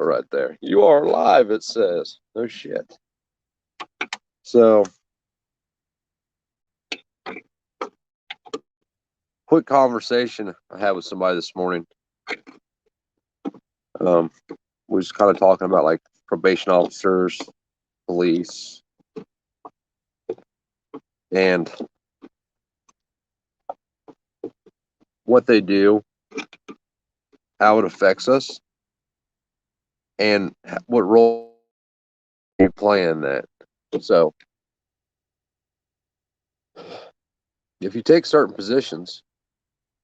right there. You are live, it says. No shit. So, quick conversation I had with somebody this morning. We was kind of talking about like probation officers, police, and what they do, how it affects us, and what role you play in that. So, if you take certain positions,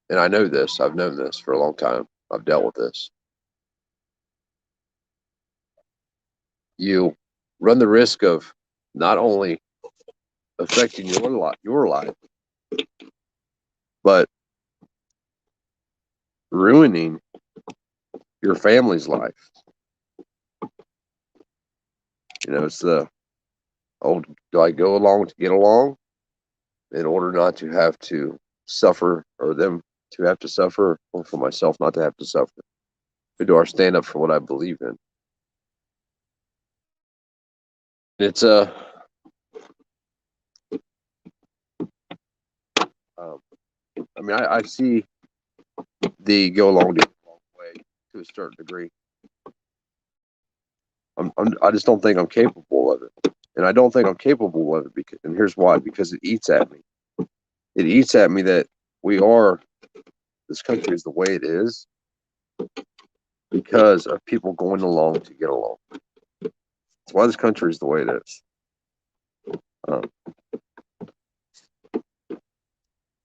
and I know this, I've known this for a long time, I've dealt with this, you run the risk of not only affecting your life, but ruining your family's life. You know, it's the old, do I go along to get along in order not to have to suffer, or them to have to suffer, or for myself not to have to suffer? Or do I stand up for what I believe in? It's a, um, I mean, I see the go along the wrong way to a certain degree. I just don't think I'm capable of it. And I don't think I'm capable of it because, and here's why, because it eats at me. It eats at me that this country is the way it is because of people going along to get along. That's why this country is the way it is. Um,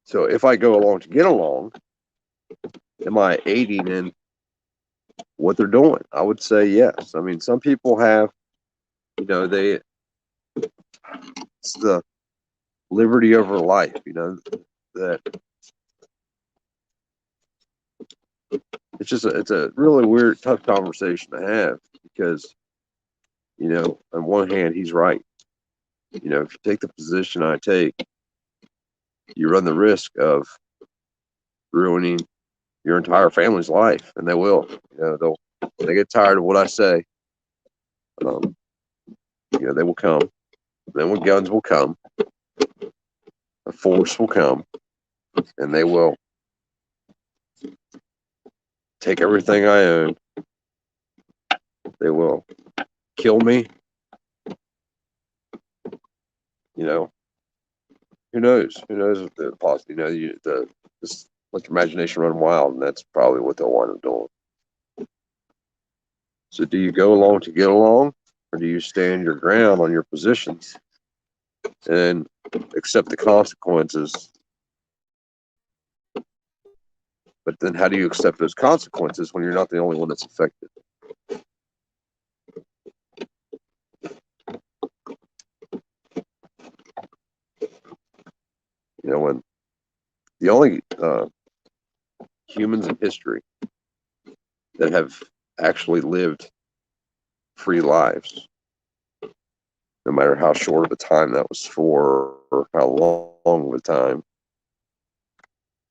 so if I go along to get along, am I aiding in what they're doing? I would say yes. I mean, some people have, it's the liberty over life, that it's a really weird, tough conversation to have because, on one hand, he's right. If you take the position I take, you run the risk of ruining your entire family's life, and they will. They get tired of what I say. They will come. Then when guns will come, the force will come, and they will take everything I own. They will kill me. Who knows? Who knows if the possibility? Just let your imagination run wild, and that's probably what they'll wind up doing. So, do you go along to get along, or do you stand your ground on your positions and accept the consequences? But then, how do you accept those consequences when you're not the only one that's affected? When the only humans in history that have actually lived free lives, no matter how short of a time that was for or how long of a time,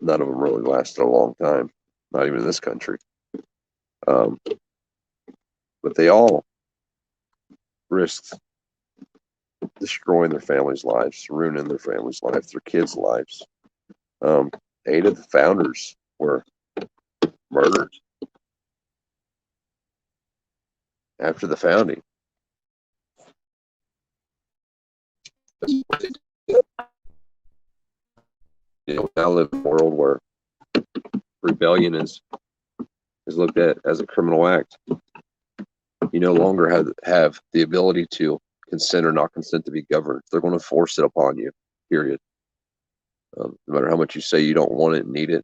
none of them really lasted a long time, not even in this country. But they all risked destroying their families' lives, ruining their families' lives, their kids' lives. 8 of the founders were murdered after the founding. Now live in a world where rebellion is looked at as a criminal act. You no longer have the ability to consent or not consent to be governed. They're going to force it upon you, period. No matter how much you say you don't want it and need it,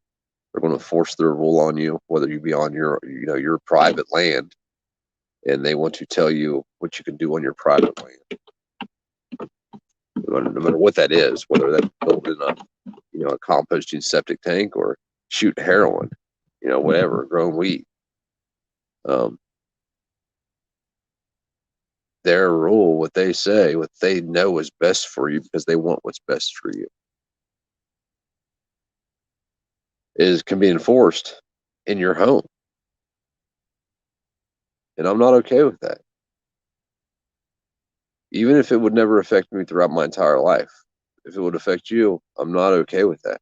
they're going to force their rule on you, whether you be on your private land, and they want to tell you what you can do on your private land. No matter what that is, whether that's building a composting septic tank or shoot heroin, whatever, growing weed. Their rule, what they say, what they know is best for you because they want what's best for you, can be enforced in your home. And I'm not okay with that. Even if it would never affect me throughout my entire life, if it would affect you, I'm not okay with that.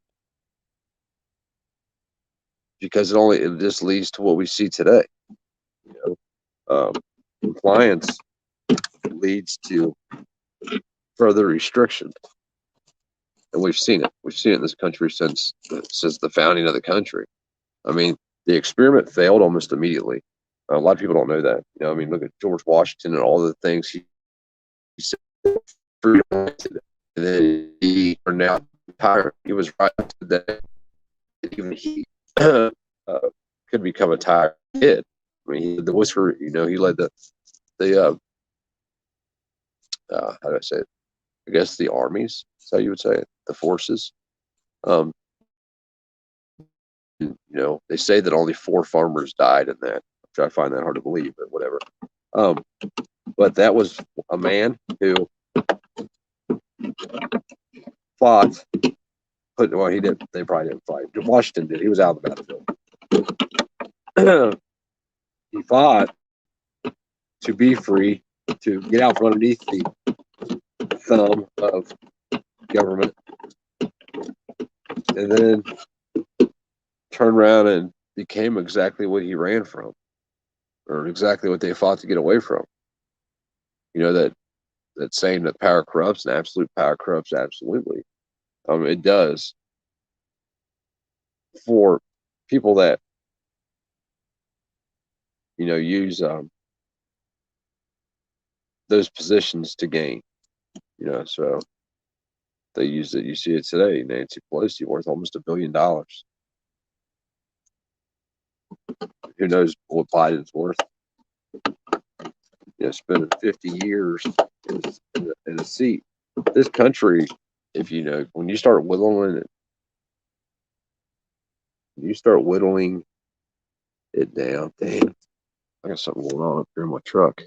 Because it just leads to what we see today. You know, compliance leads to further restriction, and we've seen it. We've seen it in this country since the founding of the country. I mean, the experiment failed almost immediately. A lot of people don't know that. I mean, look at George Washington and all the things he said. And then he turned out tyrant. He was right that even he could become a tyrant. He did. I mean, he did the whisper. He led the how do I say it? I guess the armies. That's how you would say it. The forces. Um, they say that only 4 farmers died in that, which I find that hard to believe, but whatever. But that was a man who fought. Well, he did. They probably didn't fight. Washington did. He was out of the battlefield. He fought to be free, to get out from underneath the thumb of government, and then turned around and became exactly what he ran from, or exactly what they fought to get away from. That saying that power corrupts, and absolute power corrupts absolutely. It does for people that use those positions to gain. So they use it. You see it today. Nancy Pelosi worth almost $1 billion. Who knows what Biden's worth? Spending 50 years in a seat. This country, if when you start whittling it down. Damn, I got something going on up here in my truck.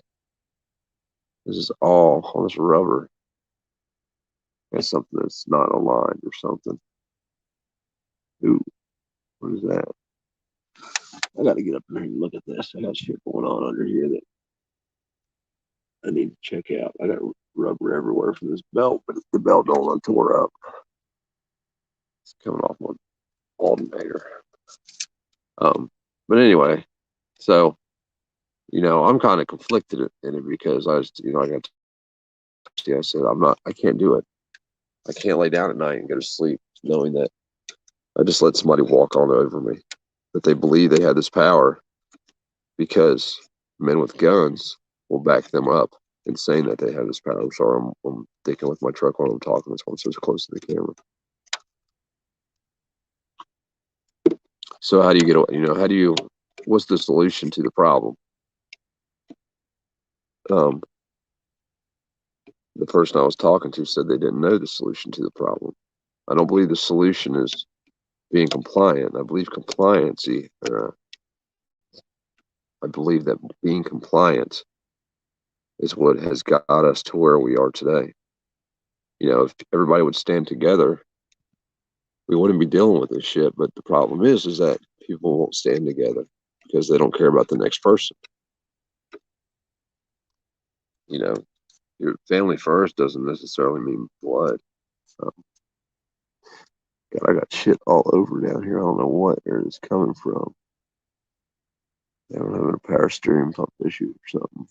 This is all this rubber. That's something that's not aligned or something. Ooh, what is that? I got to get up there and look at this. I got shit going on under here that I need to check out. I got rubber everywhere from this belt, but the belt don't tore up. It's coming off my alternator. But anyway, so I'm kind of conflicted in it because I said I can't do it. I can't lay down at night and go to sleep knowing that I just let somebody walk all over me. That they believe they have this power because men with guns will back them up in saying that they have this power. I'm sorry, I'm thinking with my truck while I'm talking. That's why I'm so close to the camera. So how do you get, what's the solution to the problem? The person I was talking to said they didn't know the solution to the problem. I don't believe the solution is being compliant. I believe I believe that being compliant is what has got us to where we are today. If everybody would stand together, we wouldn't be dealing with this shit. But the problem is that people won't stand together because they don't care about the next person. Your family first doesn't necessarily mean blood. God, I got shit all over down here. I don't know what it is coming from. I'm having a power steering pump issue or something.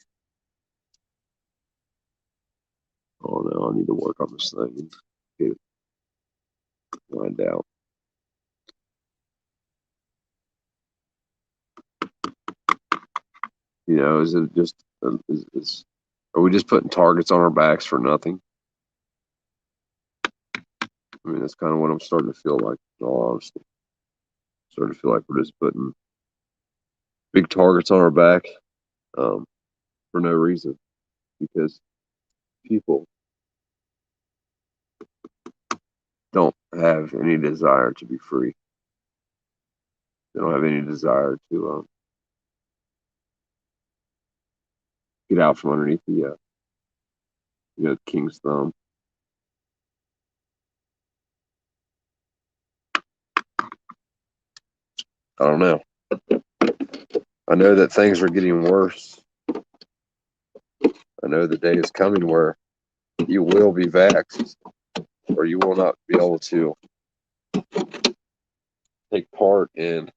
Oh no, I need to work on this thing and get it lined out. Is it just are we just putting targets on our backs for nothing? I mean, that's kind of what I'm starting to feel like. In all honesty, starting to feel like we're just putting big targets on our back for no reason, because people don't have any desire to be free. They don't have any desire to get out from underneath the king's thumb. I don't know. I know that things are getting worse I know the day is coming where you will be vaxxed, or you will not be able to take part in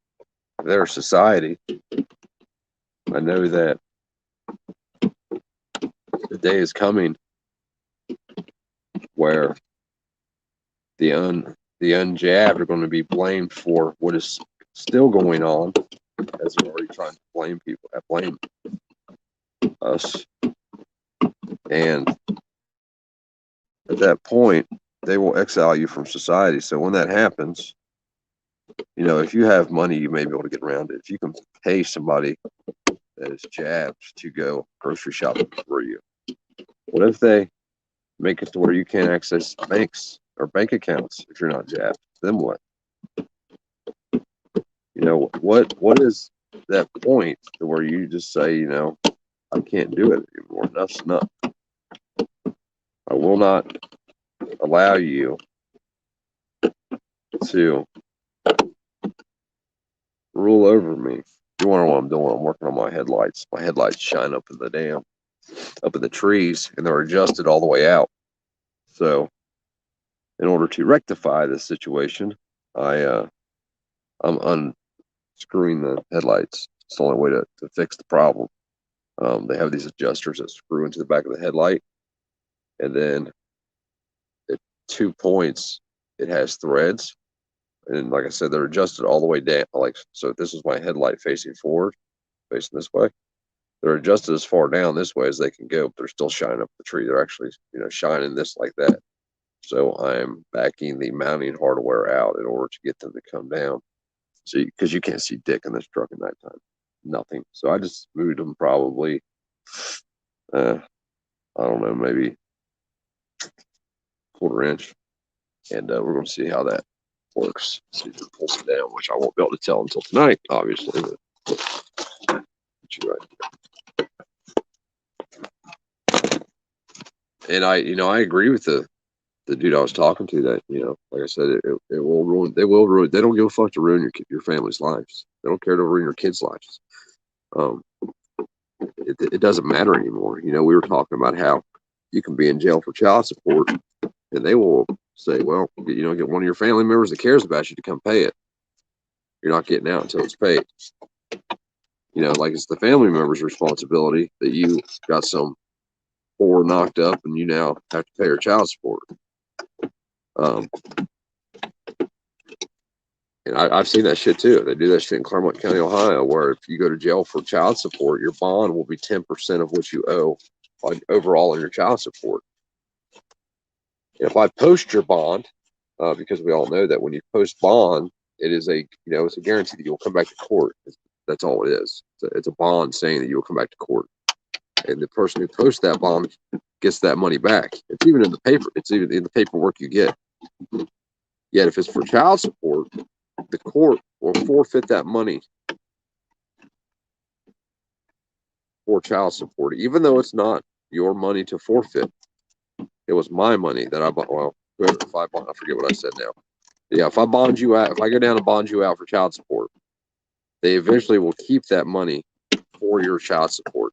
their society. I know that the day is coming where the unjabbed are going to be blamed for what is still going on, as they're already trying to blame us. And at that point, they will exile you from society. So when that happens, if you have money, you may be able to get around it. If you can pay somebody that is jabbed to go grocery shopping for you, what if they make it to where you can't access banks or bank accounts if you're not jabbed? Then what? What is that point to where you just say, I can't do it anymore. Enough's enough. I will not allow you to rule over me. You wonder what I'm doing? I'm working on my headlights. My headlights shine up in the trees, and they're adjusted all the way out. So, in order to rectify this situation, I'm unscrewing the headlights. It's the only way to fix the problem. They have these adjusters that screw into the back of the headlight, and then at 2 points, it has threads. And like I said, they're adjusted all the way down. So if this is my headlight facing forward, facing this way, they're adjusted as far down this way as they can go, but they're still shining up the tree. They're actually, shining this like that. So I'm backing the mounting hardware out in order to get them to come down. So, because you can't see dick in this truck at nighttime, nothing. So I just moved them probably, I don't know, maybe 1/4 inch, and we're going to see how that works. See if it pulls it down, which I won't be able to tell until tonight, obviously. But you're right. And I agree with the dude I was talking to that, like I said, it will ruin. They will ruin. They don't give a fuck to ruin your family's lives. They don't care to ruin your kids' lives. It doesn't matter anymore. We were talking about how you can be in jail for child support, and they will say, well, get one of your family members that cares about you to come pay it. You're not getting out until it's paid. Like it's the family member's responsibility that you got some whore knocked up and you now have to pay her child support. And I've seen that shit too. They do that shit in Claremont County, Ohio, where if you go to jail for child support, your bond will be 10% of what you owe overall on your child support. And if I post your bond, because we all know that when you post bond, it is it's a guarantee that you'll come back to court. That's all it is. It's a bond saying that you'll come back to court. And the person who posts that bond gets that money back. It's even in the paper. It's even in the paperwork you get. Yet if it's for child support, the court will forfeit that money for child support, even though it's not your money to forfeit. It was my money that I bought. Well, if I bond, I forget what I said now. Yeah, if I bond you out, if I go down and bond you out for child support, they eventually will keep that money for your child support.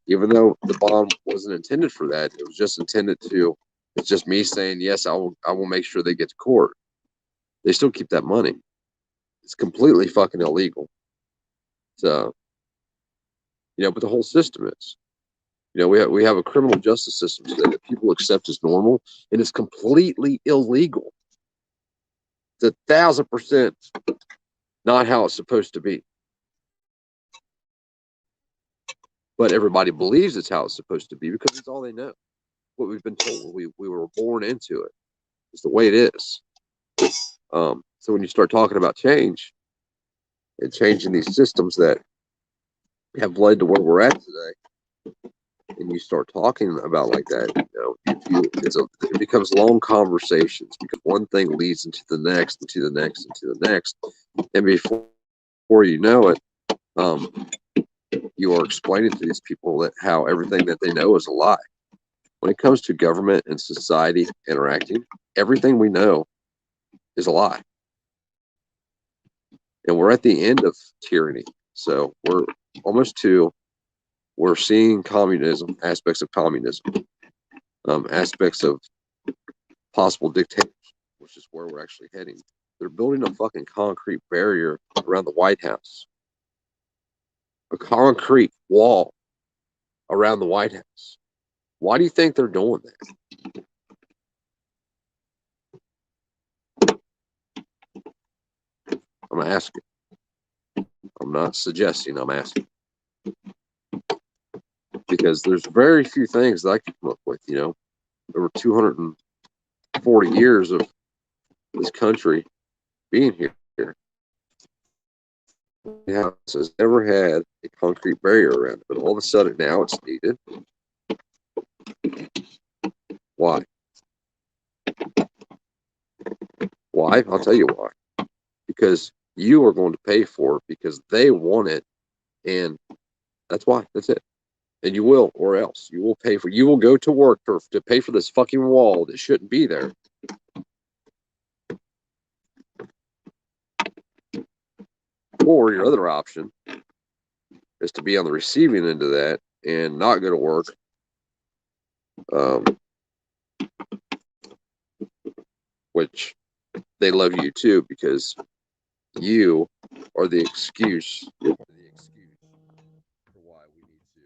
Even though the bond wasn't intended for that, it was just intended to. It's just me saying yes. I will make sure they get to court. They still keep that money. It's completely fucking illegal. So, but the whole system is. We have a criminal justice system today that people accept as normal, and it's completely illegal. It's 1,000% not how it's supposed to be. But everybody believes it's how it's supposed to be because it's all they know. What we've been told, we were born into it. It's the way it is. So when you start talking about change and changing these systems that have led to where we're at today, and you start talking about like that, it becomes long conversations because one thing leads into the next, into the next, into the next, and before you know it, you are explaining to these people that how everything that they know is a lie. When it comes to government and society interacting, everything we know is a lie. And we're at the end of tyranny. So we're almost to We're seeing communism, aspects of communism, aspects of possible dictatorship, which is where we're actually heading. They're building a fucking concrete barrier around the White House, a concrete wall around the White House. Why do you think they're doing that? I'm asking. I'm not suggesting, I'm asking. Because there's very few things that I can come up with, you know. Over 240 years of this country being here. The house has never had a concrete barrier around it, but all of a sudden now it's needed. Why? Why? I'll tell you why. Because you are going to pay for it because they want it, and that's why. That's it. And you will, or else you will pay for. You will go to work to pay for this fucking wall that shouldn't be there. Or your other option is to be on the receiving end of that and not go to work. Which they love you too because you are the excuse. You're the excuse for why we need to.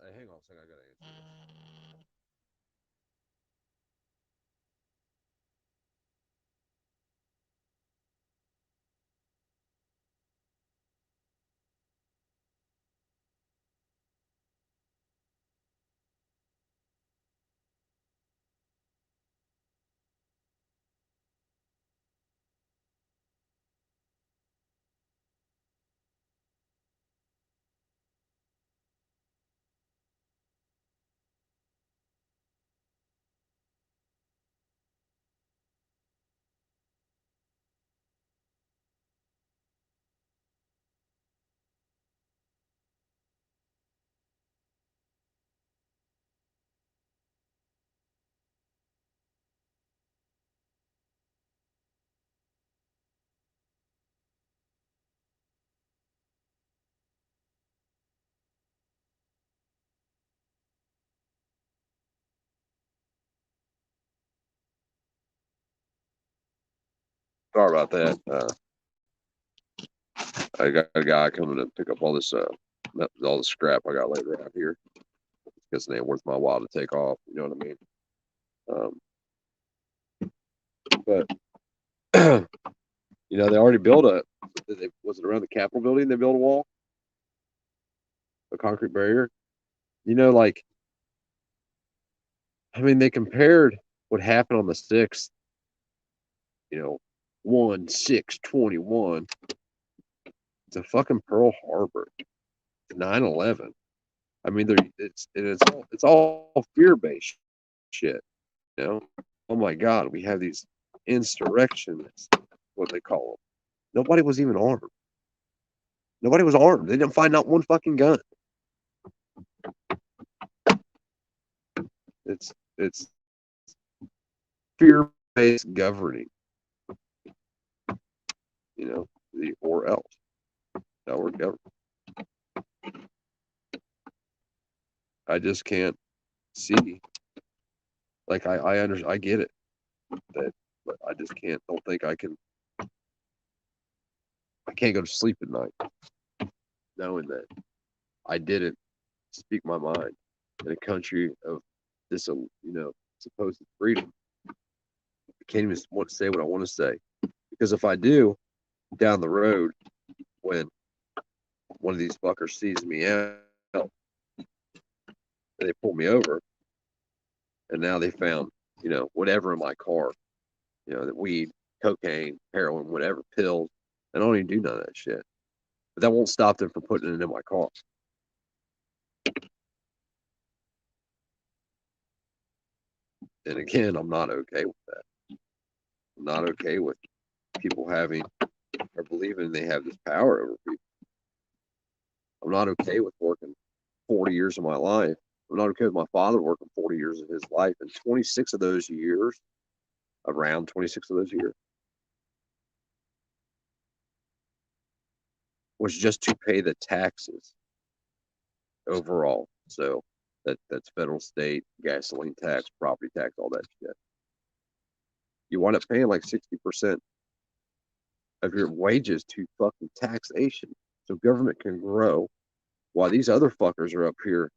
Hey, hang on a second. I gotta answer this. Sorry about that. I got a guy coming to pick up all the scrap I got laid around here because it ain't worth my while to take off. You know what I mean? But you know, they already built was it around the Capitol building? They built a wall, a concrete barrier. You know, like I mean, they compared what happened on the 6th. You know, 1/6/21 to fucking Pearl Harbor, 9/11. I mean, it's all fear based shit. You know, oh my God, we have these insurrectionists, what they call them. Nobody was even armed. Nobody was armed. They didn't find not one fucking gun. It's fear based governing. You know, the or else. Now we're governed. I just can't see. Like I get it, that, but I just can't. Don't think I can. I can't go to sleep at night knowing that I didn't speak my mind in a country of this, supposed freedom. I can't even want to say what I want to say because if I do, down the road, when one of these fuckers sees me out and they pull me over, and now they found, whatever in my car, the weed, cocaine, heroin, whatever, pills. I don't even do none of that shit. But that won't stop them from putting it in my car. And again, I'm not okay with that. I'm not okay with people having or believing they have this power over people. I'm not okay with working 40 years of my life. I'm not okay with my father working 40 years of his life, and 26 of those years, around 26 of those years, was just to pay the taxes overall. So that's federal, state, gasoline tax, property tax, all that shit. You wind up paying like 60% of your wages to fucking taxation, so government can grow while these other fuckers are up here,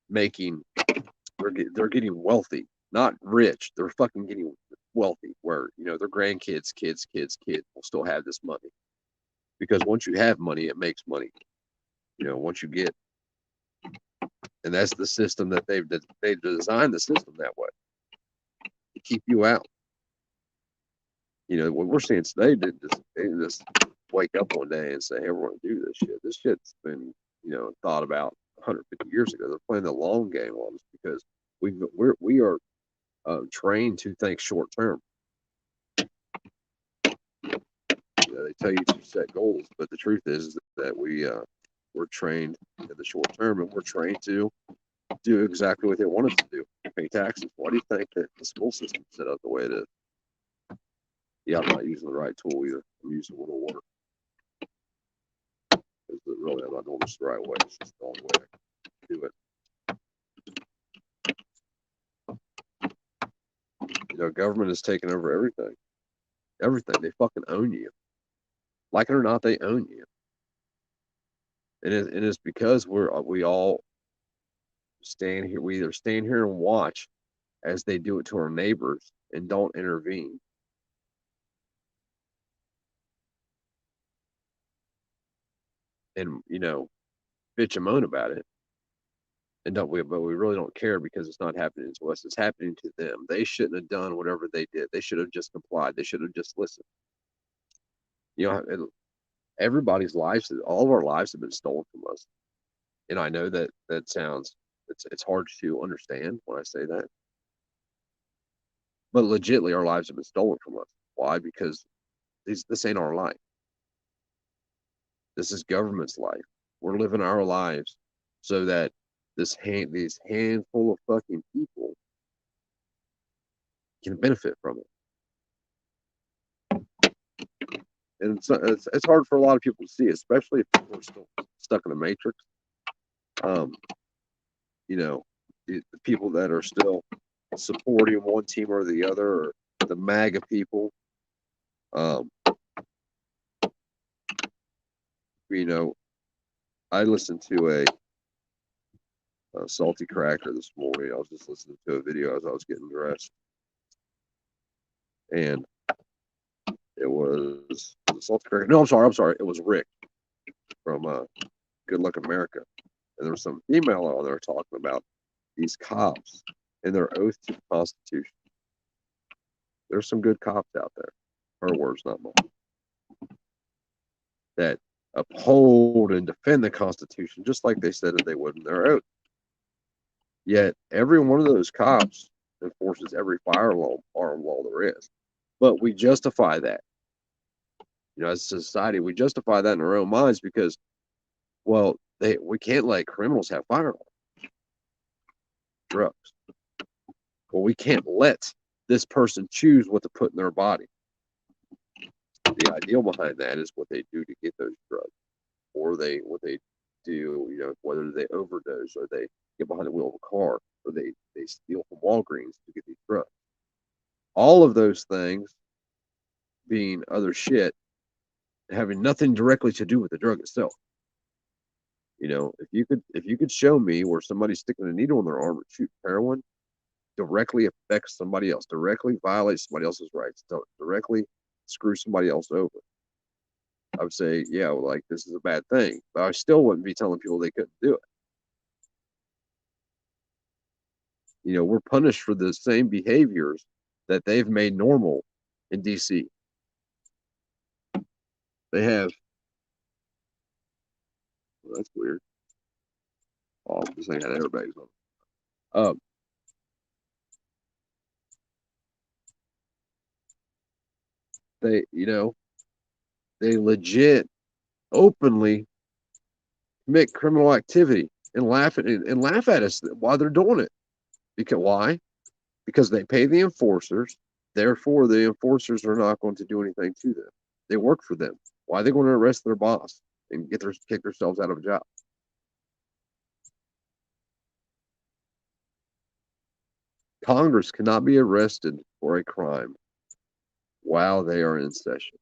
making they're getting wealthy, not rich. They're fucking getting wealthy, where their grandkids, kids will still have this money, because once you have money, it makes money. Once you get, and that's the system that they've designed the system that way to keep you out. What we're seeing today, they just wake up one day and say, hey, we're going to do this shit. This shit's been, thought about 150 years ago. They're playing the long game on us because we are trained to think short term. They tell you to set goals, but the truth is that we're trained in the short term, and we're trained to do exactly what they want us to do: pay taxes. Why do you think that the school system is set up the way it is? Yeah, I'm not using the right tool either. I'm using a little water. Really, I'm not doing this the right way. It's just the only way I can do it. Government is taking over everything. Everything. They fucking own you. Like it or not, they own you. And it's because we all stand here. We either stand here and watch as they do it to our neighbors and don't intervene, and bitch and moan about it, and but we really don't care, because it's not happening to us. It's happening to them. They shouldn't have done whatever they did. They should have just complied. They should have just listened. Everybody's lives, all of our lives have been stolen from us. And I know that sounds, it's hard to understand when I say that, but legitimately our lives have been stolen from us. Why? Because this ain't our life. This is government's life. We're living our lives so that these handful of fucking people can benefit from it. And it's hard for a lot of people to see, especially if people are still stuck in the matrix. The people that are still supporting one team or the other, or the MAGA people. I listened to a Salty Cracker this morning. I was just listening to a video as I was getting dressed, and it was Salty Cracker. No, I'm sorry. It was Rick from Good Luck America, and there was some female on there talking about these cops and their oath to the Constitution. There's some good cops out there. Her words, not mine. That uphold and defend the Constitution, just like they said that they would in their oath. Yet every one of those cops enforces every firearm law there is. But we justify that. As a society, we justify that in our own minds because, well, we can't let criminals have firearms, drugs. Well, we can't let this person choose what to put in their body. The ideal behind that is what they do to get those drugs, or what they do, whether they overdose, or they get behind the wheel of a car, or they steal from Walgreens to get these drugs. All of those things being other shit, having nothing directly to do with the drug itself. If you could show me where somebody's sticking a needle in their arm or shooting heroin directly affects somebody else, directly violates somebody else's rights, directly screw somebody else over, I would say, yeah, like, this is a bad thing. But I still wouldn't be telling people they couldn't do it. We're punished for the same behaviors that they've made normal in DC. They have. Well, that's weird. Oh, this thing had airbags on. They legit openly commit criminal activity and laugh at us while they're doing it. Because why? Because they pay the enforcers. Therefore, the enforcers are not going to do anything to them. They work for them. Why are they going to arrest their boss and kick themselves out of a job? Congress cannot be arrested for a crime while they are in session.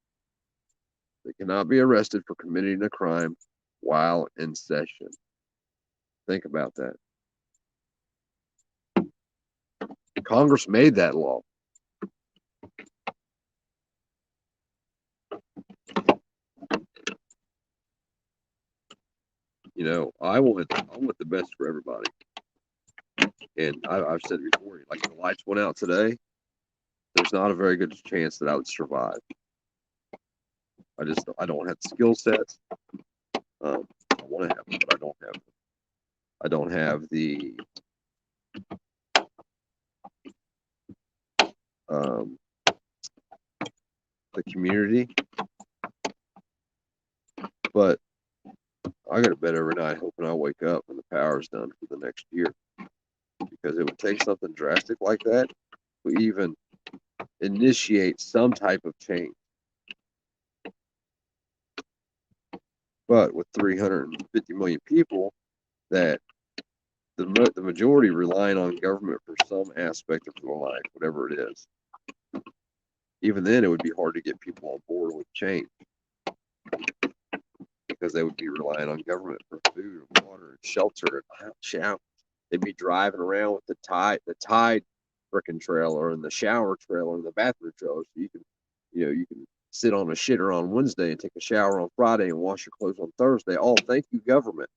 They cannot be arrested for committing a crime while in session. Think about that. Congress made that law. You know, I want the best for everybody. And I've said it before, like if the lights went out today, there's not a very good chance that I would survive. I don't have the skill sets. I want to have them, but I don't have them. I don't have the community. But I go to bed every night hoping I wake up when the power's done for the next year. Because it would take something drastic like that to even initiate some type of change. But with 350 million people, that the majority relying on government for some aspect of their life, whatever it is. Even then, it would be hard to get people on board with change because they would be relying on government for food, and water, and shelter, and shower. They'd be driving around with the tide frickin' trailer and the shower trailer and the bathroom trailer, so you can sit on a shitter on Wednesday and take a shower on Friday and wash your clothes on Thursday. Oh, thank you, government.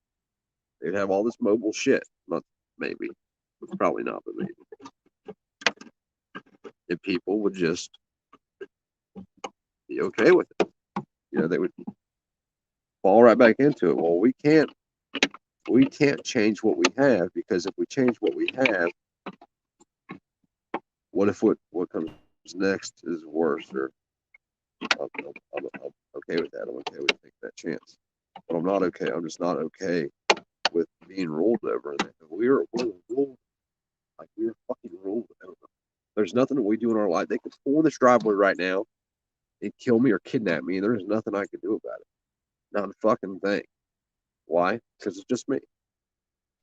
They'd have all this mobile shit. Not maybe, probably not, but maybe. And people would just be okay with it. You know, they would fall right back into it. Well, we can't change what we have, because if we change what we have, what if what comes next is worse? Or I'm okay with that. I'm okay with taking that chance. But I'm not okay. I'm just not okay with being ruled over. We're ruled, like we're fucking ruled over. There's nothing that we do in our life. They could pull in this driveway right now and kill me or kidnap me, and there's nothing I can do about it. Not a fucking thing. Why? Because it's just me.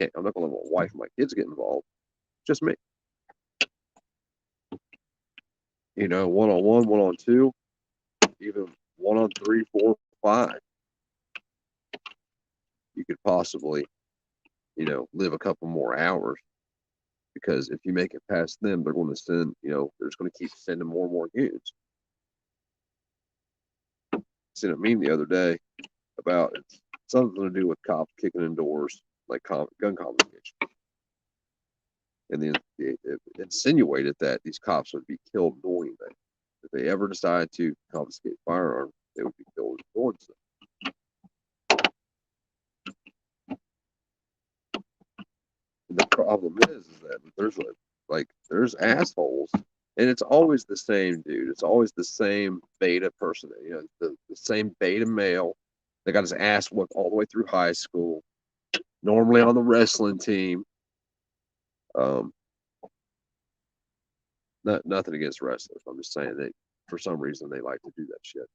I'm not gonna let my wife and my kids get involved. It's just me. You know, 1-on-1, 1-on-2, even 1-on-3, 4, 5. You could possibly, live a couple more hours, because if you make it past them, they're going to send, they're just going to keep sending more and more goons. I seen a meme the other day about something to do with cops kicking in doors, like gun confiscation. And then it insinuated that these cops would be killed doing that. If they ever decide to confiscate firearms, they would be killed doing so. The problem is that there's assholes, and it's always the same dude. It's always the same beta person. The same beta male that got his ass whooped all the way through high school. Normally on the wrestling team. Nothing against wrestlers. I'm just saying that for some reason they like to do that shit,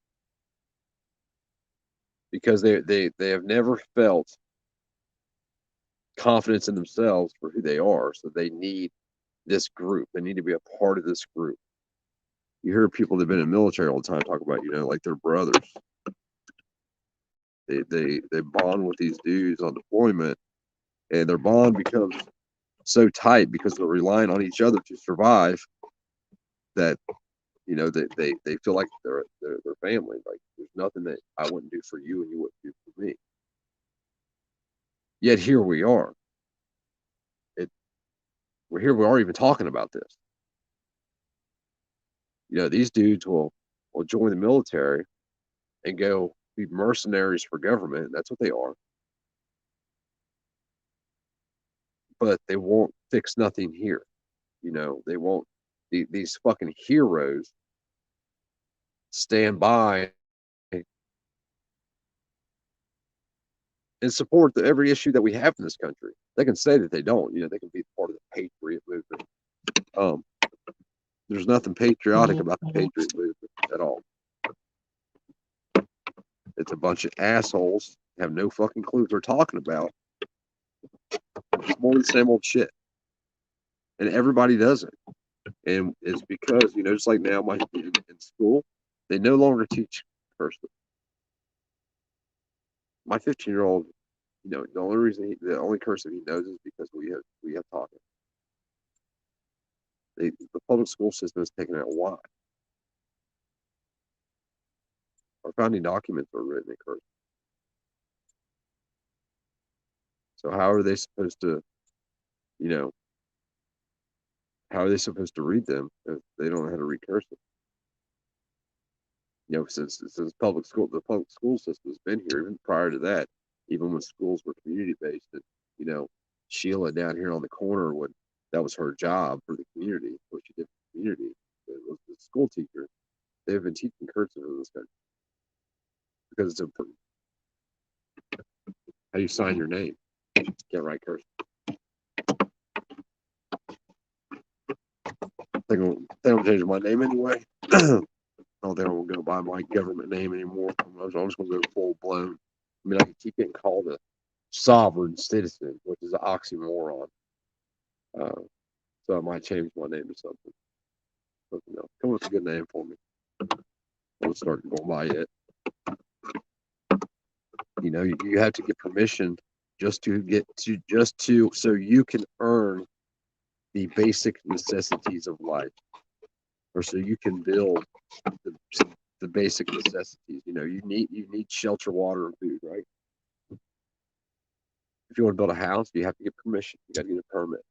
because they have never felt confidence in themselves for who they are. So they need this group. They need to be a part of this group. You hear people that've been in the military all the time talk about, like their brothers. They bond with these dudes on deployment, and their bond becomes so tight because they're relying on each other to survive, that they feel like they're family. Like there's nothing that I wouldn't do for you and you wouldn't do for me. Yet here we are. We're here. We are even talking about this. These dudes will join the military and go be mercenaries for government. That's what they are. But they won't fix nothing here. They won't. These fucking heroes stand by and support every issue that we have in this country. They can say that they don't. They can be part of the patriot movement. There's nothing patriotic about the patriot movement at all. It's a bunch of assholes have no fucking clue what they're talking about. It's more the same old shit, and everybody does it. And it's because just like now, in school, they no longer teach cursive. My 15-year-old, the only reason the only cursive he knows is because we have taught him. The public school system is taking out why. Our founding documents were written in cursive. So how are they supposed to, how are they supposed to read them if they don't know how to read cursive? Since the public school system has been here, even prior to that, even when schools were community based, and Sheila down here on the corner that was her job for the community, what she did for the community. It was the school teacher. They've been teaching cursive in this country because it's important. How you sign your name? Can't write cursive. They don't change my name anyway. I don't think I'm going to go by my government name anymore. I'm just going to go full blown. I mean, I can keep getting called a sovereign citizen, which is an oxymoron. So I might change my name to something else. Come up with a good name for me. I'll start going by it. You have to get permission so you can earn the basic necessities of life, or so you can build the basic necessities. You need shelter, water, and food, right? If you want to build a house, you have to get permission. You got to get a permit.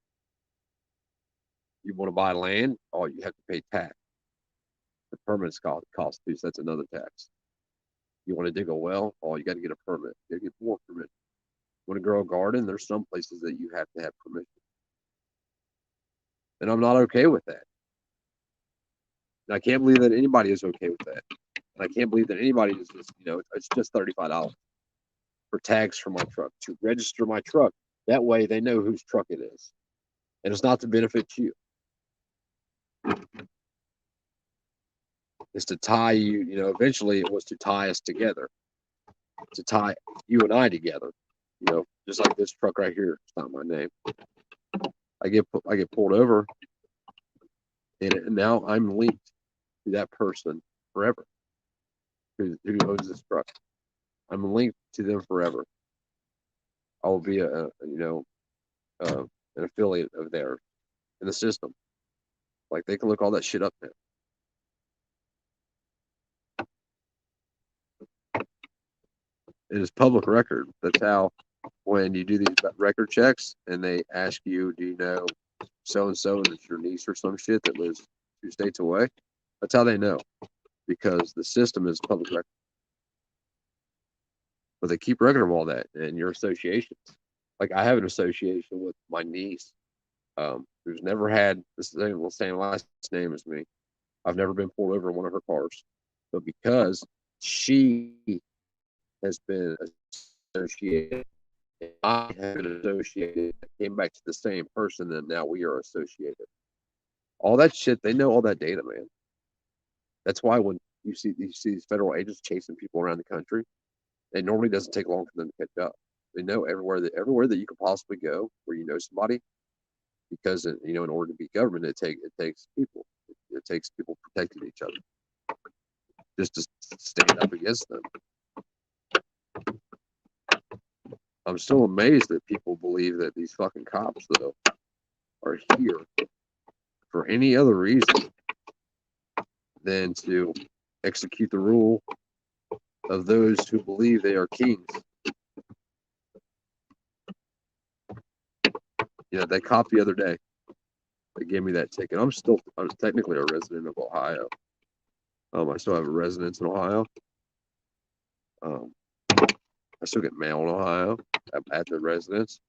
You want to buy land, you have to pay tax. The permit's cost too, so that's another tax. You want to dig a well, you got to get a permit. You got to get more permit. You want to grow a garden, there's some places that you have to have permission. And I'm not okay with that. And I can't believe that anybody is okay with that. And I can't believe that anybody is just, it's just $35 for tags for my truck to register my truck. That way they know whose truck it is. And it's not to benefit you. It's to tie you, eventually it was to tie us together, to tie you and I together, just like this truck right here. It's not my name. I get pulled over, and now I'm linked to that person forever who owns this truck. I'm linked to them forever. I will be an affiliate of theirs in the system. Like, they can look all that shit up now. It is public record. That's how, when you do these record checks and they ask you, do you know so and so, and it's your niece or some shit that lives 2 states away, that's how they know, because the system is public record. But they keep record of all that and your associations. Like, I have an association with my niece, who's never had the same last name as me. I've never been pulled over in one of her cars, but because she has been associated, I have been associated, came back to the same person, and now we are associated. All that shit, they know all that data, man. That's why when you see these federal agents chasing people around the country, it normally doesn't take long for them to catch up. They know everywhere that you could possibly go where you know somebody, because in order to be government, it takes people. It takes people protecting each other, just to stand up against them. I'm still amazed that people believe that these fucking cops, though, are here for any other reason than to execute the rule of those who believe they are kings. That cop the other day, they gave me that ticket. I'm technically a resident of Ohio. I still have a residence in Ohio. I still get mail in Ohio at the residence.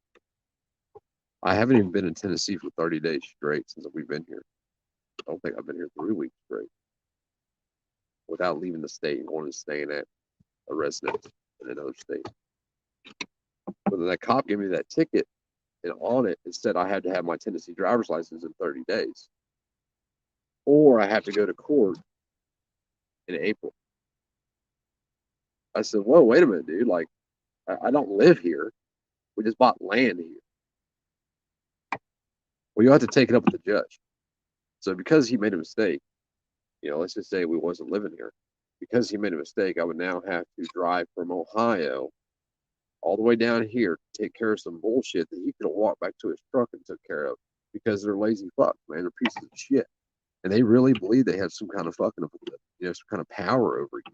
I haven't even been in Tennessee for 30 days straight since we've been here. I don't think I've been here 3 weeks straight without leaving the state and going to staying at a residence in another state. But then that cop gave me that ticket, and on it said I had to have my Tennessee driver's license in 30 days, or I have to go to court in April. I said, whoa, wait a minute, dude. Like, I don't live here. We just bought land here. Well, you have to take it up with the judge. So because he made a mistake, let's just say we wasn't living here. Because he made a mistake, I would now have to drive from Ohio all the way down here to take care of some bullshit that he could have walked back to his truck and took care of because they're lazy fucks, man. They're pieces of shit. And they really believe they have some kind of fucking, some kind of power over you.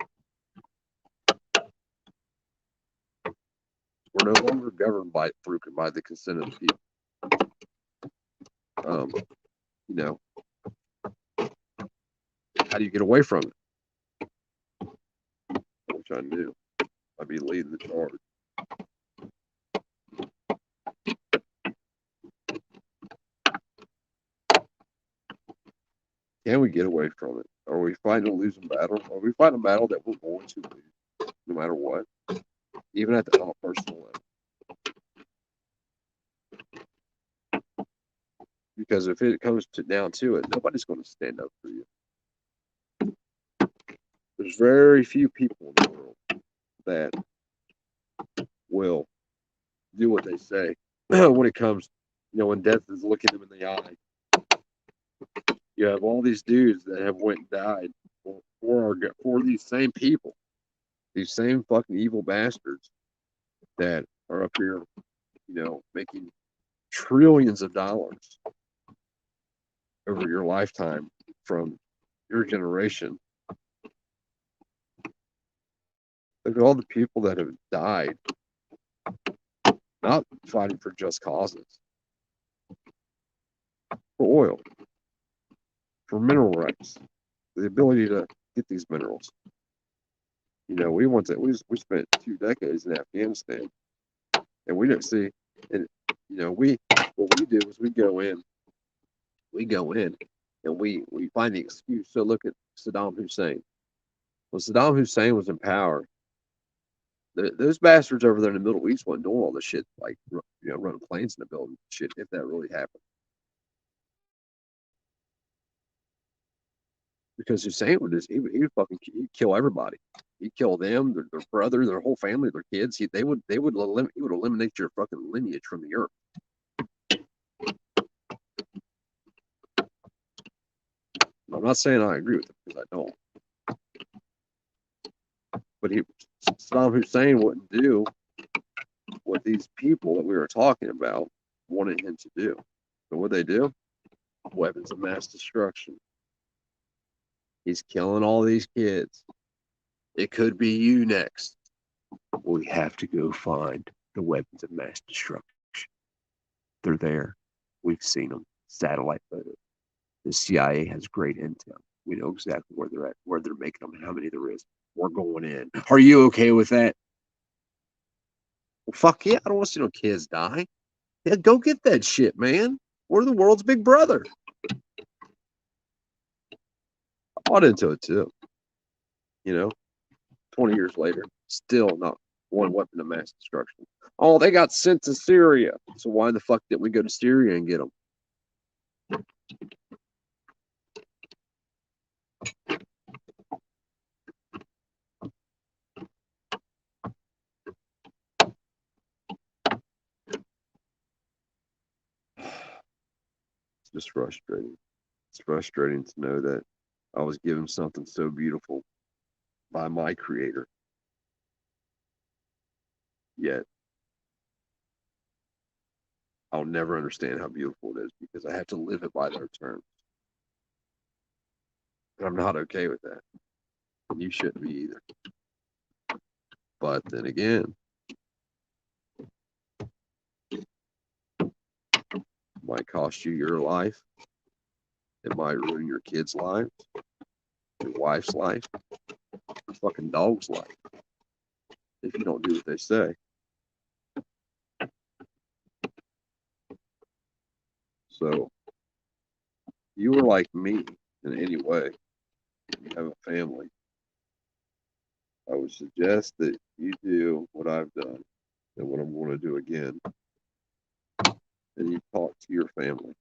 We're no longer governed by the consent of the people. How do you get away from it? Which I knew. I'd be leading the charge. Can we get away from it? Are we fighting a losing battle? Are we fighting a battle that we're going to lose, no matter what? Even at the personal level. Because if it comes down to it, nobody's going to stand up for you. There's very few people in the world that will do what they say when it comes, when death is looking them in the eye. You have all these dudes that have went and died for these same people, these same fucking evil bastards that are up here, making trillions of dollars over your lifetime from your generation. Look at all the people that have died, not fighting for just causes, for oil, for mineral rights, the ability to get these minerals. We spent 2 decades in Afghanistan, and we didn't see, and what we do is we go in, and we find the excuse. So look at Saddam Hussein. When Saddam Hussein was in power, those bastards over there in the Middle East weren't doing all this shit, like running planes in the building, shit, if that really happened. Because Hussein he'd kill everybody. He'd kill them, their brother, their whole family, their kids. He would eliminate your fucking lineage from the earth. I'm not saying I agree with it because I don't. But Saddam Hussein wouldn't do what these people that we were talking about wanted him to do. So what they do? Weapons of mass destruction. He's killing all these kids. It could be you next. We have to go find the weapons of mass destruction. They're there. We've seen them. Satellite photos. The CIA has great intel. We know exactly where they're at, where they're making them, and how many there is. We're going in. Are you okay with that? Well, fuck yeah. I don't want to see no kids die. Yeah, go get that shit, man. We're the world's big brother. I bought into it too. 20 years later, still not one weapon of mass destruction. Oh, they got sent to Syria. So why the fuck didn't we go to Syria and get them? It's just frustrating. It's frustrating to know that I was given something so beautiful by my creator. Yet I'll never understand how beautiful it is because I have to live it by their terms. And I'm not okay with that. And you shouldn't be either. But then again, it might cost you your life. It might ruin your kid's life, your wife's life, your fucking dog's life if you don't do what they say. So, you are like me in any way, you have a family, I would suggest that you do what I've done and what I'm going to do again. And you talk to your family.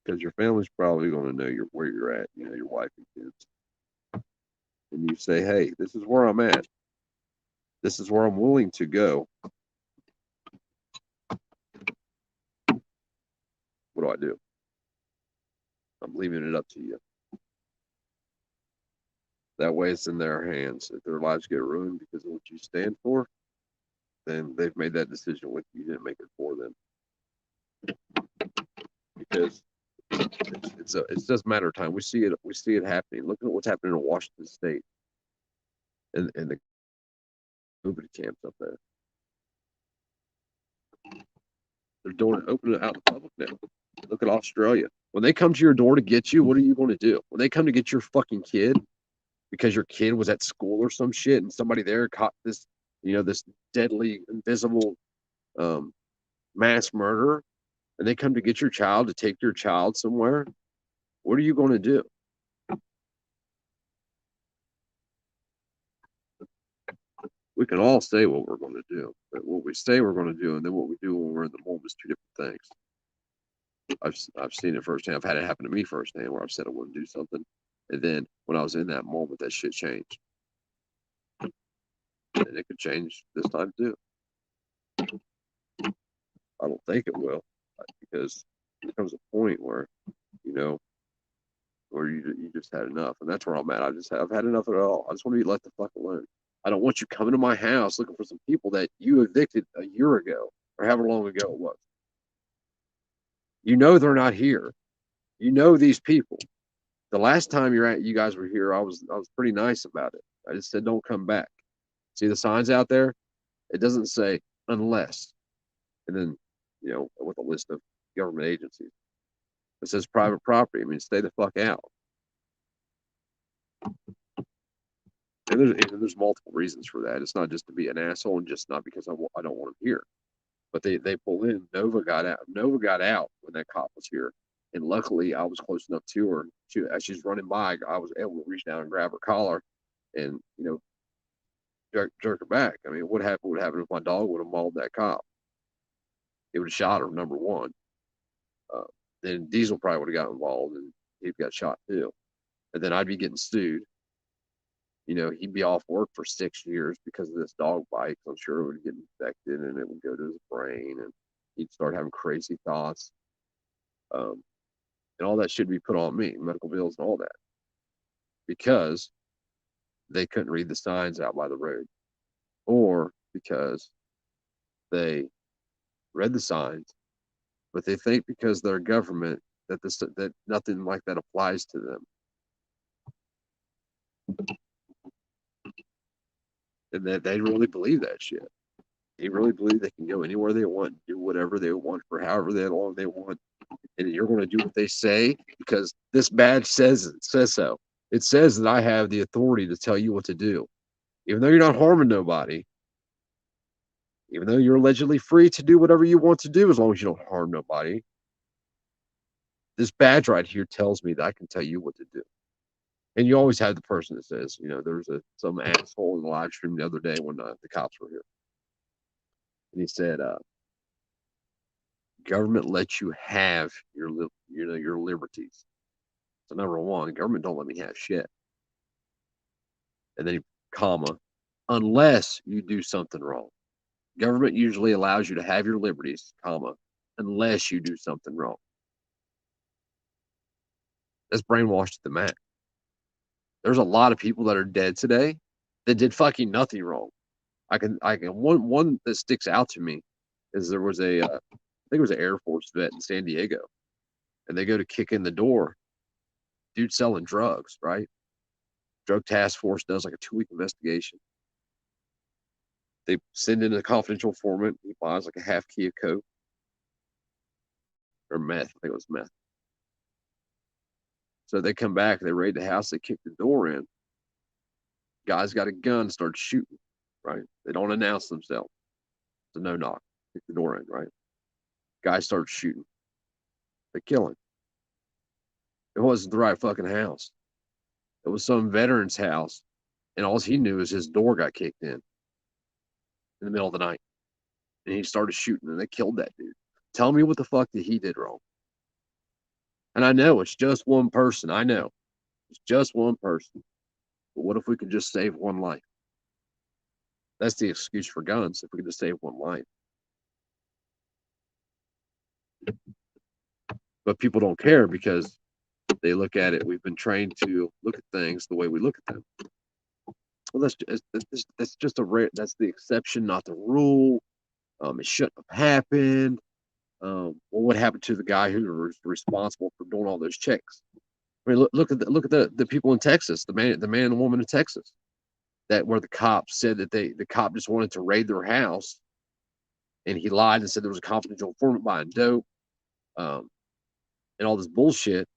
Because your family's probably going to know where you're at, your wife and kids. And you say, hey, this is where I'm at. This is where I'm willing to go. What do I do? I'm leaving it up to you. That way it's in their hands. If their lives get ruined because of what you stand for, then they've made that decision with you. You didn't make it for them. Because it's just a matter of time. We see it happening. Look at what's happening in Washington State and the movie camps up there. They're doing it, opening it out in public now. Look at Australia. When they come to your door to get you, what are you going to do? When they come to get your fucking kid because your kid was at school or some shit and somebody there caught this, this deadly, invisible mass murderer, and they come to get your child to take your child somewhere, what are you going to do? We can all say what we're going to do, but what we say we're going to do and then what we do when we're in the moment is two different things. I've seen it firsthand. I've had it happen to me firsthand where I've said I wouldn't do something, and then when I was in that moment, that shit changed, and it could change this time too. I don't think it will, because there comes a point where where you just had enough, and that's where I'm at. I've had enough of it all. I just want to be let the fuck alone. I don't want you coming to my house looking for some people that you evicted a year ago or however long ago it was. They're not here. These people. The last time you guys were here, I was pretty nice about it. I just said don't come back. See the signs out there? It doesn't say unless, and then with a list of government agencies. It says private property. I mean, stay the fuck out. And there's multiple reasons for that. It's not just to be an asshole and just not because I don't want them here. But they pull in. Nova got out. Nova got out when that cop was here. And luckily, I was close enough to her. As she's running by, I was able to reach down and grab her collar and, jerk her back. I mean, what would happen if my dog would have mauled that cop? It would have shot her, number one. Then Diesel probably would have got involved and he got shot too. And then I'd be getting sued. He'd be off work for 6 years because of this dog bite. I'm sure it would get infected and it would go to his brain and he'd start having crazy thoughts. And all that should be put on me, medical bills and all that, because they couldn't read the signs out by the road, or because they read the signs, but they think because they're government that nothing like that applies to them. And that they really believe that shit. They really believe they can go anywhere they want, do whatever they want for however long they want, and you're going to do what they say because this badge says so. It says that I have the authority to tell you what to do, even though you're not harming nobody, even though you're allegedly free to do whatever you want to do as long as you don't harm nobody. This badge right here tells me that I can tell you what to do. And you always have the person that says, there was some asshole in the live stream the other day when the cops were here. And he said, government lets you have your liberties. So number one, the government don't let me have shit. And then comma, unless you do something wrong. Government usually allows you to have your liberties, comma, unless you do something wrong. That's brainwashed at the max. There's a lot of people that are dead today that did fucking nothing wrong. I can one that sticks out to me is there was I think it was an Air Force vet in San Diego, and they go to kick in the door. Dude selling drugs, right? Drug task force does like a 2-week investigation. They send in a confidential informant. He buys like a half key of coke or meth. I think it was meth. So they come back, they raid the house, they kick the door in. Guy's got a gun, starts shooting, right? They don't announce themselves. It's a no knock. Kick the door in, right? Guy starts shooting. They kill him. It wasn't the right fucking house. It was some veteran's house, and all he knew is his door got kicked in the middle of the night. And he started shooting, and they killed that dude. Tell me what the fuck that he did wrong. And I know it's just one person. I know. It's just one person. But what if we could just save one life? That's the excuse for guns. If we could just save one life. But people don't care because they look at it. We've been trained to look at things the way we look at them. Well, that's just a rare. That's the exception, not the rule. It shouldn't have happened. Well, what happened to the guy who was responsible for doing all those checks? I mean, look at the people in Texas, the man and woman in Texas, that where the cops said that the cop just wanted to raid their house, and he lied and said there was a confidential informant buying dope, and all this bullshit,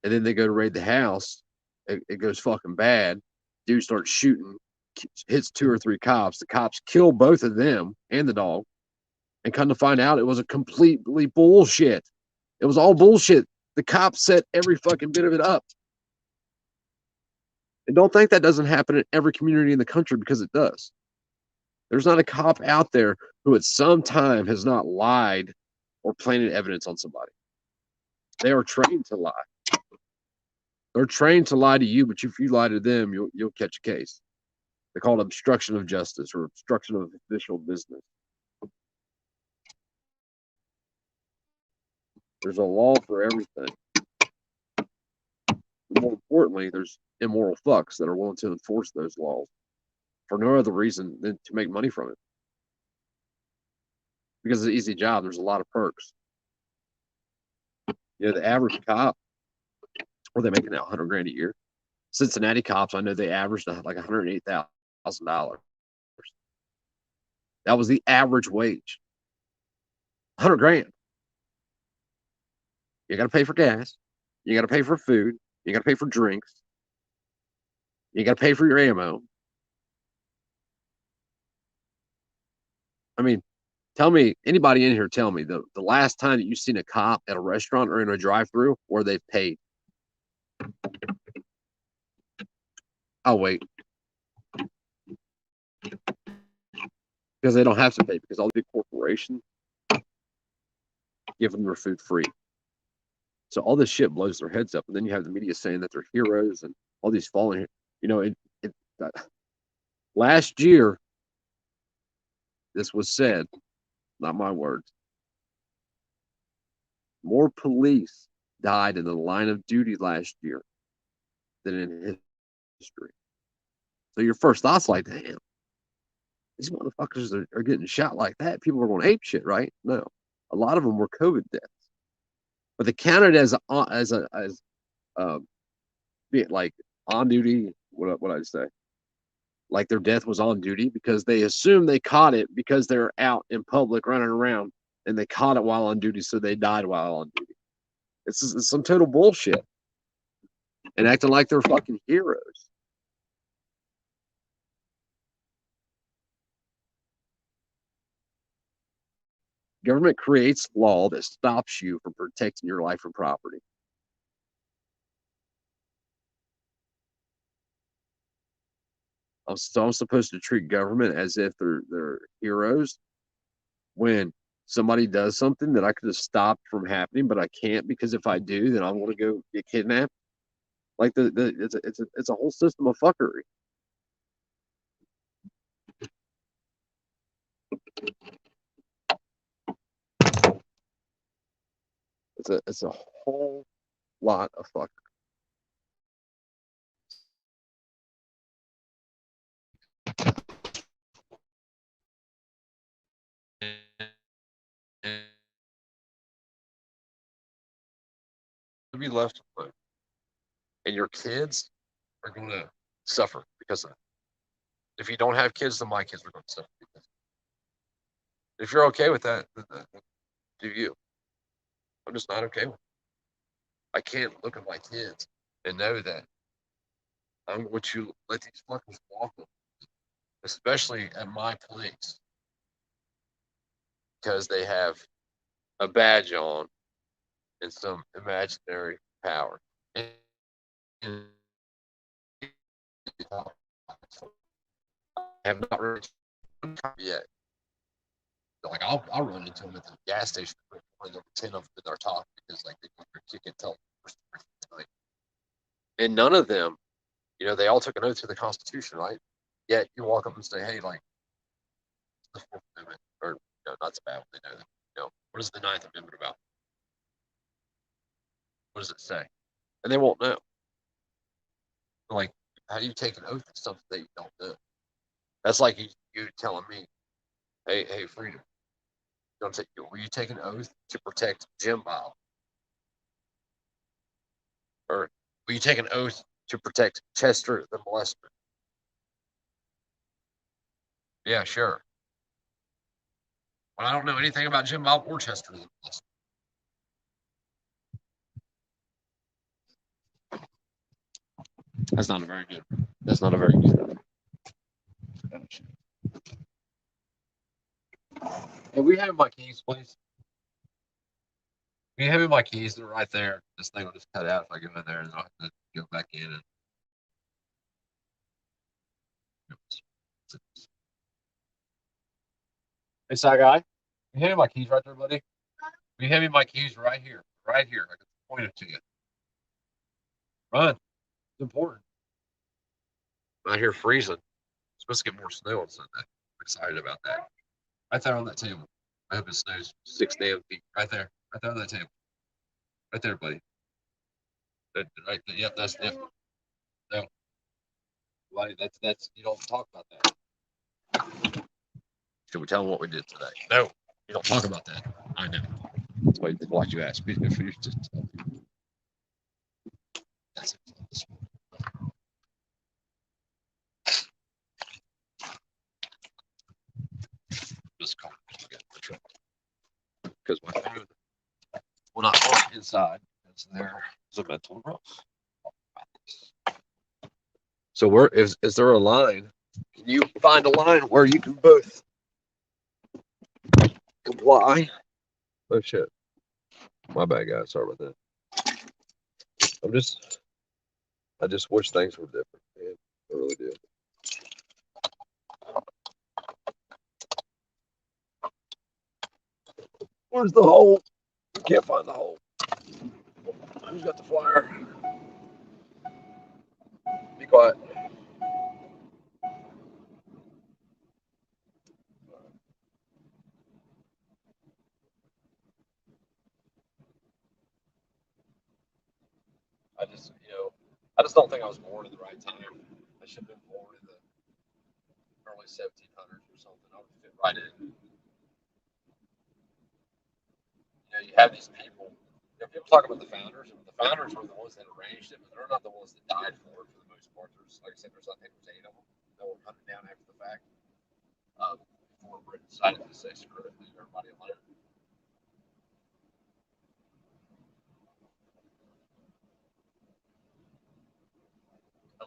and then they go to raid the house, it goes fucking bad. Dude starts shooting, hits 2 or 3 cops. The cops kill both of them and the dog, and come to find out it was a completely bullshit. It was all bullshit. The cops set every fucking bit of it up. And don't think that doesn't happen in every community in the country, because it does. There's not a cop out there who at some time has not lied or planted evidence on somebody. They are trained to lie. They're trained to lie to you, but if you lie to them, you'll catch a case. They call it obstruction of justice or obstruction of official business. There's a law for everything. More importantly, there's immoral fucks that are willing to enforce those laws for no other reason than to make money from it. Because it's an easy job, there's a lot of perks. You know, the average cop, what are they making now, 100 grand a year? Cincinnati cops, I know they averaged like $108,000. That was the average wage. 100 grand. You got to pay for gas. You got to pay for food. You got to pay for drinks. You got to pay for your ammo. I mean, tell me, anybody in here, tell me the last time that you've seen a cop at a restaurant or in a drive-through where they've paid. I'll wait. Because they don't have to pay, because all the big corporations give them their food free. So all this shit blows their heads up, and then you have the media saying that they're heroes and all these fallen. You know, last year, this was said, not my words. More police died in the line of duty last year than in history. So your first thought's like, damn, these motherfuckers are getting shot like that. People are going ape shit, right? No, a lot of them were COVID deaths, but they counted as like on duty. What I'd say, like their death was on duty because they assumed they caught it because they're out in public running around and they caught it while on duty, so they died while on duty. It's some total bullshit and acting like they're fucking heroes. Government creates law that stops you from protecting your life and property. So I'm supposed to treat government as if they're heroes when somebody does something that I could have stopped from happening, but I can't, because if I do, then I'm going to go get kidnapped. Like it's a whole system of fuckery. It's a whole lot of fuckery. To be left alone, and your kids are going to suffer because of it. If you don't have kids, then my kids are going to suffer because of it. If you're okay with that, then do you? I'm just not okay with it. I can't look at my kids and know that I'm going to let these fuckers walk them, especially at my place, because they have a badge on and some imaginary power. And I have not really yet. Like I'll run into them at the gas station when there were 10 of them in our talk because like they were kicking until and none of them You know, they all took an oath to the Constitution, right? Yet you walk up and say, hey, like, the Fourth Amendment, or, you know, not so bad when they know that. You know, what is the Ninth Amendment about? What does it say? And they won't know. Like, how do you take an oath to something that you don't know? That's like you telling me, hey, freedom. Don't take. Will you take an oath to protect Jim Bob, or will you take an oath to protect Chester the molester? Yeah, sure. But I don't know anything about Jim Bob or Chester the molester. That's not a very good. That's not a very good. Hey, we have my keys, please. Can you hand me my keys? They're right there. This thing will just cut out if I go in there, and I'll have to go back in and. Hey, side guy, can you hand me my keys right there, buddy? Can you hand me my keys right here? Right here. I can point it to you. Run. It's important. I'm out here freezing. It's supposed to get more snow on Sunday. I'm excited about that. Right there on that table. I hope it snows 6 damn feet. Right there. Right there on that table. Right there, buddy. Right there. Yep, that's yep. No. Buddy, that's you don't talk about that. Should we tell them what we did today? No. You don't talk about that. I know. That's why you ask me if you just tell people. That's it. Just call it because my phone will not work inside because there's a mental growth. So where is there a line? Can you find a line where you can both comply? Oh shit. My bad, guys. Sorry about that. I just wish things were different, man. I really do. Where's the hole? I can't find the hole. Who's got the flyer? Be quiet. I just don't think I was born at the right time. I should have been born in the early 1700s or something. I would fit right in. You have these people. People talk about the founders, and the founders were the ones that arranged it, but they're not the ones that died for it for the most part. There's, like I said, I think there's 8 of them that were hunted down after the fact. Before Britain decided to say screw it, leave everybody alone.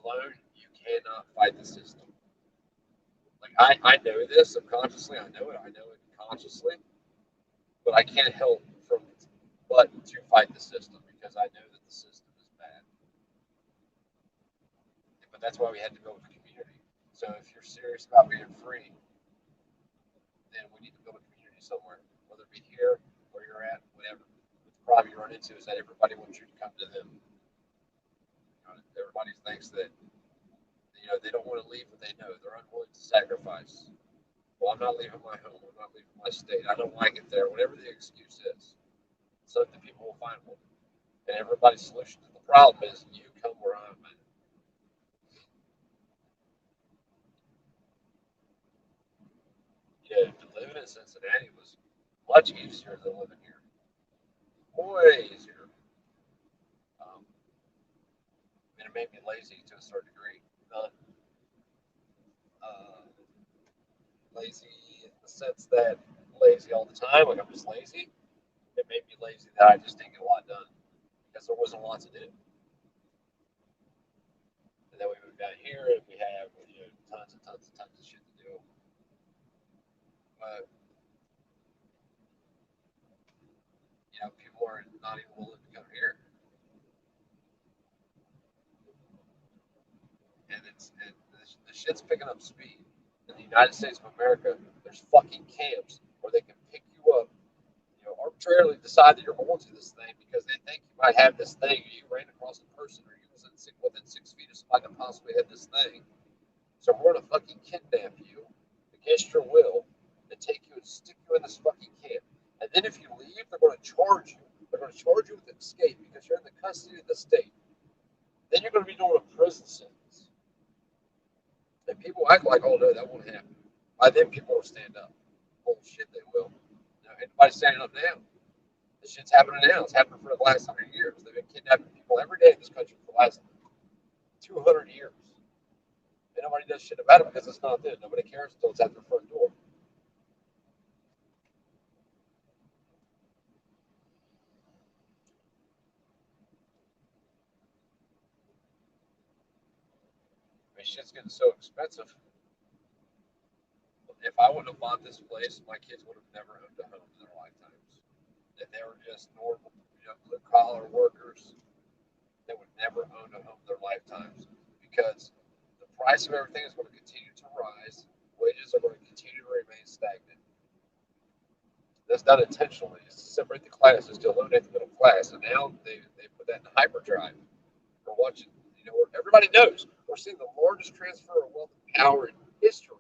Alone, you cannot fight the system. Like I know this subconsciously, I know it consciously, but I can't help from but to fight the system because I know that the system is bad. But that's why we had to build a community. So if you're serious about being free, then we need to build a community somewhere, whether it be here, where you're at, whatever. But the problem you run into is that everybody wants you to come to them. Everybody thinks that they don't want to leave what they know. They're unwilling to sacrifice. Well, I'm not leaving my home. I'm not leaving my state. I don't like it there. Whatever the excuse is, so that people will find one. And everybody's solution to the problem is you come where I'm at. Yeah, living in Cincinnati was much easier than living here. Way easier. Um, and it made me lazy to a certain degree. Not uh, lazy in the sense that lazy all the time, like I'm just lazy. It made me lazy that I just didn't get a lot done because there wasn't a lot to do. And then we moved down here and we have tons and tons and tons of shit to do. But people are not even willing to come here, and the shit's picking up speed. In the United States of America, there's fucking camps where they can pick you up, arbitrarily decide that you're going to this thing because they think you might have this thing, or you ran across a person, or you was within 6 feet of some might have possibly had this thing. So we're gonna fucking kidnap you against your will and take you and stick you in this fucking camp. And then if you leave, they're gonna charge you. They're gonna charge you with escape because you're in the custody of the state. Then you're gonna be doing a prison sentence. And people act like, oh no, that won't happen. By then people will stand up. Bullshit, they will. Anybody's standing up now. This shit's happening now. It's happening for the last 100 years. They've been kidnapping people every day in this country for the last 200 years. And nobody does shit about it because it's not there. Nobody cares until it's at their front door. I mean, shit's getting so expensive. If I wouldn't have bought this place, my kids would have never owned a home in their lifetimes. If they were just normal, blue collar workers, they would never own a home in their lifetimes because the price of everything is going to continue to rise. Wages are going to continue to remain stagnant. That's not intentionally. It's to separate the classes, to eliminate the middle class. And now they put that in hyperdrive. We're watching, everybody knows we're seeing the largest transfer of wealth and power in history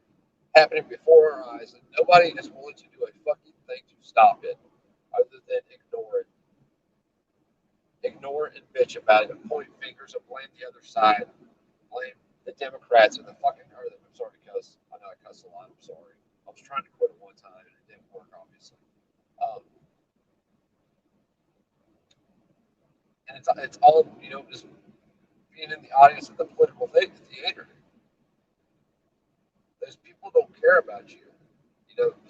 happening before our eyes, and nobody is willing to do a fucking thing to stop it other than ignore it. Ignore it and bitch about it and point fingers and blame the other side, blame the Democrats and the fucking, I'm sorry to cuss. I know I cuss a lot. I'm sorry. I was trying to quit at one time and it didn't work, obviously. And it's all, just being in the audience of the political theater. Those people don't care about you.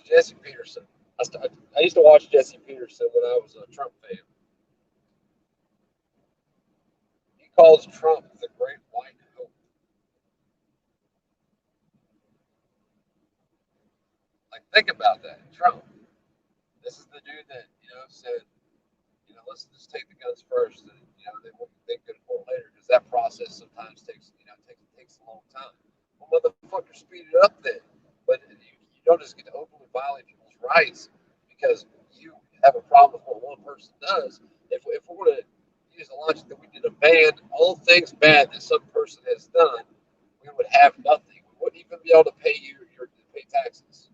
Jesse Peterson. I used to watch Jesse Peterson when I was a Trump fan. He calls Trump the Great White Hope. Like, think about that. Trump. This is the dude that, said, let's just take the guns first, and then we'll think good for later, because that process sometimes takes a long time. Well, motherfucker, speed it up then. But you don't just get to openly violate people's rights because you have a problem with what one person does. If we're going to use the logic that we need to ban all things bad that some person has done, we would have nothing. We wouldn't even be able to pay pay taxes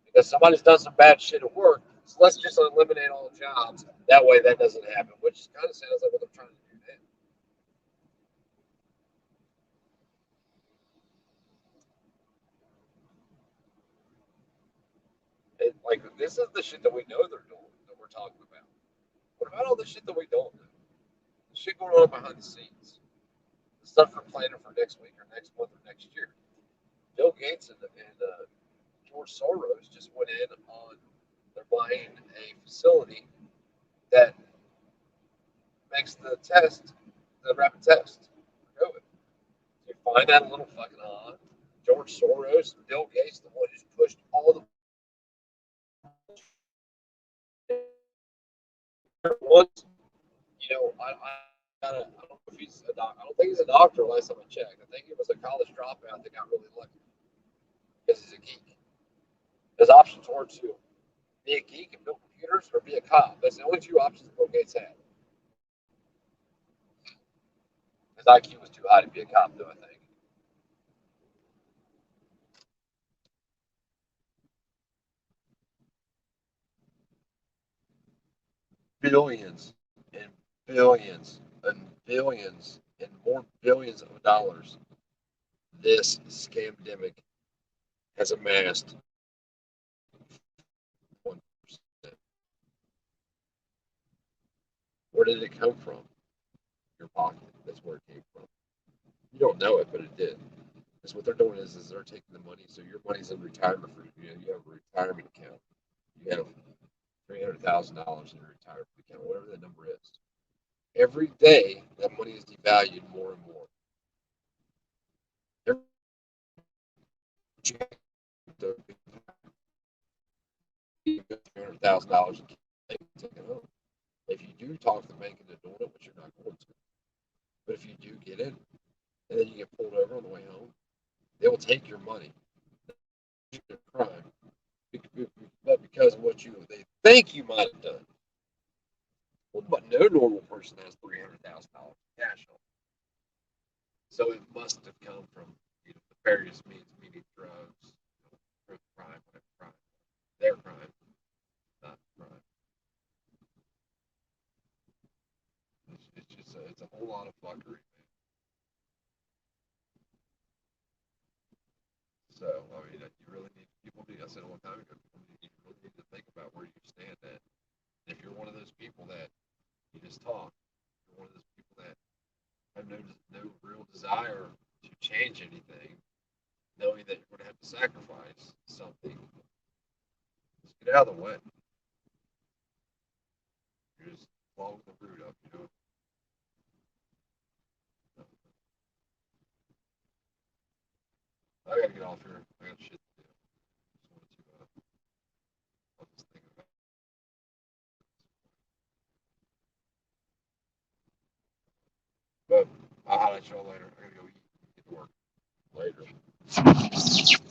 because somebody's done some bad shit at work. So let's just eliminate all jobs. That way, that doesn't happen. Which kind of sounds like what they're trying to do now. Like, this is the shit that we know they're doing, that we're talking about. What about all the shit that we don't know? The shit going on behind the scenes. The stuff we're planning for next week or next month or next year. Bill Gates and George Soros just went in on, they're buying a facility that makes the rapid test for COVID. You find that a little fucking odd. George Soros, Bill Gates, the one who's pushed all the ones. I don't know if he's a doctor. I don't think he's a doctor. Last time I checked, I think he was a college dropout that got really lucky because he's a geek. His options were to be a geek and build computers or be a cop. That's the only two options Bill Gates had. His IQ was too high to be a cop, though, I think. Billions and billions and billions and more billions of dollars this scamdemic has amassed. 1%. Where did it come from? Your pocket. That's where it came from. You don't know it, but it did. Because what they're doing is they're taking the money. So your money's in retirement for you. You have a retirement account. You have $300,000 in your retirement account, whatever that number is. Every day, that money is devalued more and more. $300,000 and take it home. If you do talk to the bank into doing it, which you're not going to, but if you do get it, and then you get pulled over on the way home, they will take your money. It's a crime, but because of what they think you might have done. Well, but no normal person has $300,000 cash on. So it must have come from nefarious means, meaning drugs, crime, whatever crime, their crime, not crime. It's just it's a whole lot of fuckery, man. So I mean, you really need people. I said a long time ago, you really need to think about where you stand at. And if you're one of those people that you just talk, you're one of those people that have no real desire to change anything, knowing that you're going to have to sacrifice something. Just get out of the way. You're just following the root up. I gotta get off here. I got shit to do. Just wanted to I'll just think about it. But I'll holler at y'all later. I gotta go eat, get to work later.